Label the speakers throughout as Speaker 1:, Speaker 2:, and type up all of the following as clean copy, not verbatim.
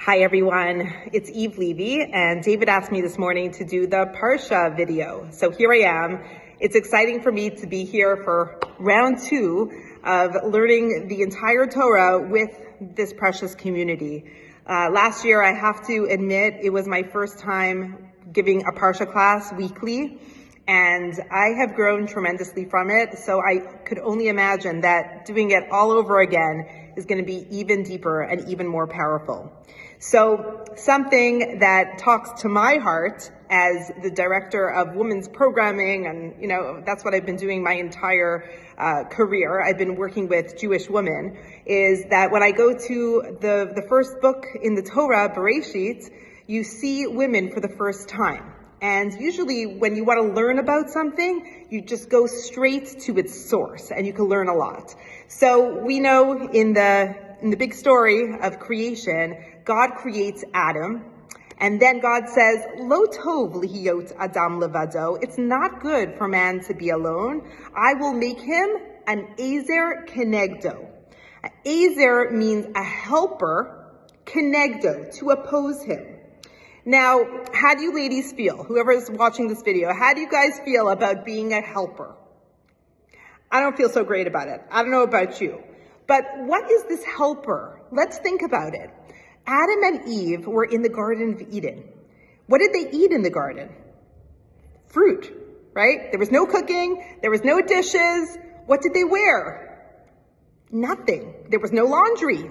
Speaker 1: Hi everyone, it's Eve Levy, and David asked me this morning to do the Parsha video. So here I am. It's exciting for me to be here for round 2 of learning the entire Torah with this precious community. Last year, I have to admit, it was my first time giving a Parsha class weekly, and I have grown tremendously from it. So I could only imagine that doing it all over again is going to be even deeper and even more powerful. So something that talks to my heart as the director of women's programming, and that's what I've been doing my entire career. I've been working with Jewish women, is that when I go to the first book in the Torah, Bereshit, you see women for the first time. And usually when you want to learn about something, you just go straight to its source and you can learn a lot. So we know in the big story of creation, God creates Adam, and then God says, Lo tov lihiyot adam levado. It's not good for man to be alone. I will make him an ezer kenegdo. Ezer means a helper, kenegdo, to oppose him. Now, how do you ladies feel? Whoever's watching this video, how do you guys feel about being a helper? I don't feel so great about it. I don't know about you. But what is this helper? Let's think about it. Adam and Eve were in the Garden of Eden. What did they eat in the garden? Fruit, right? There was no cooking. There was no dishes. What did they wear? Nothing. There was no laundry.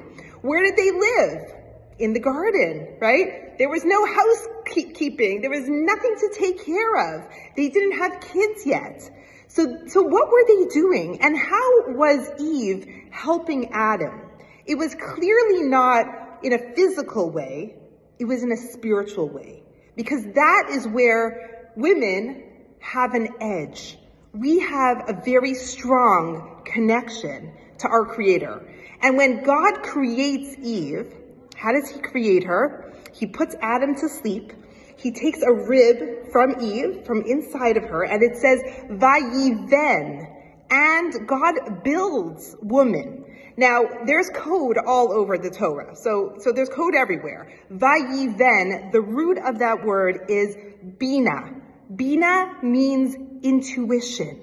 Speaker 1: Where did they live? In the garden, right? There was no housekeeping. There was nothing to take care of. They didn't have kids yet. So what were they doing? And how was Eve helping Adam? It was clearly not in a physical way. It was in a spiritual way. Because that is where women have an edge. We have a very strong connection to our Creator. And when God creates Eve, how does he create her? He puts Adam to sleep. He takes a rib from Eve, from inside of her, and it says, Vayiven, and God builds woman. Now, there's code all over the Torah, so there's code everywhere. Vayiven, the root of that word is bina. Bina means intuition.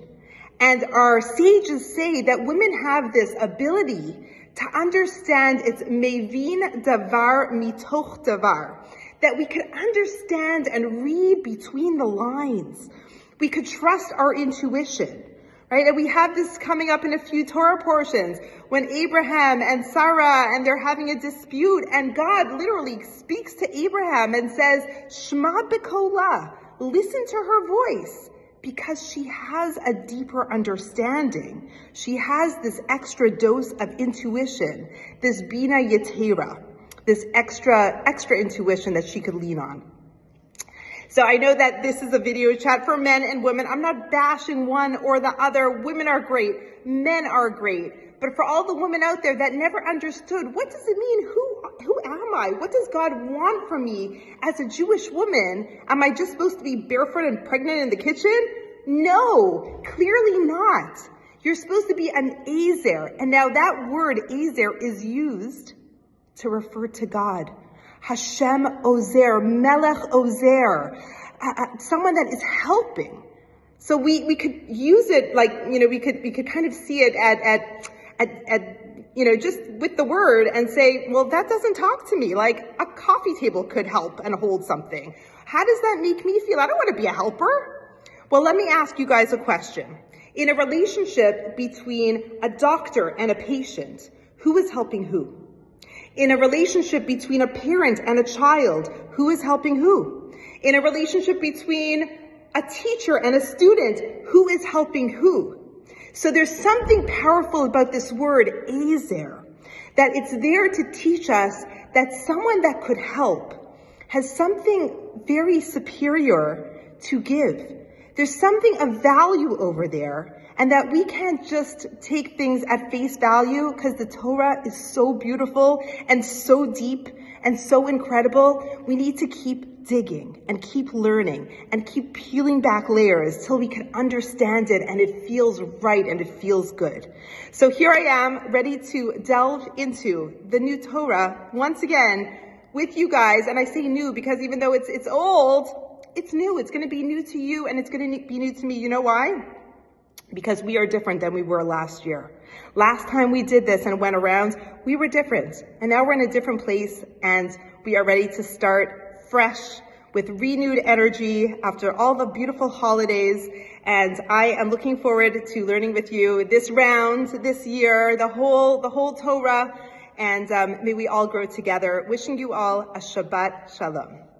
Speaker 1: And our sages say that women have this ability to understand, it's mevin davar mitoch davar, that we could understand and read between the lines. We could trust our intuition, right? And we have this coming up in a few Torah portions when Abraham and Sarah, and they're having a dispute, and God literally speaks to Abraham and says, Shema b'kola, listen to her voice. Because she has a deeper understanding. She has this extra dose of intuition, this bina yetera, this extra intuition that she could lean on. So I know that this is a video chat for men and women. I'm not bashing one or the other. Women are great. Men are great. But for all the women out there that never understood, what does it mean? Who am I? What does God want from me as a Jewish woman? Am I just supposed to be barefoot and pregnant in the kitchen? No, clearly not. You're supposed to be an ezer. And now that word ezer is used to refer to God. Hashem ozer, Melech ozer, someone that is helping. So we could use it like, we could kind of see it at just with the word and say, well, that doesn't talk to me. Like a coffee table could help and hold something. How does that make me feel? I don't want to be a helper. Well, let me ask you guys a question. In a relationship between a doctor and a patient, who is helping who? In a relationship between a parent and a child, who is helping who? In a relationship between a teacher and a student, who is helping who? So there's something powerful about this word, ezer, that it's there to teach us that someone that could help has something very superior to give. There's something of value over there, and that we can't just take things at face value because the Torah is so beautiful and so deep and so incredible. We need to keep digging and keep learning and keep peeling back layers till we can understand it and it feels right and it feels good. So here I am, ready to delve into the new Torah once again with you guys. And I say new because even though it's old, it's new. It's going to be new to you and it's going to be new to me. You know why? Because we are different than we were last year. Last time we did this and went around, we were different. And now we're in a different place and we are ready to start fresh with renewed energy after all the beautiful holidays. And I am looking forward to learning with you this round, this year, the whole Torah. And may we all grow together. Wishing you all a Shabbat Shalom.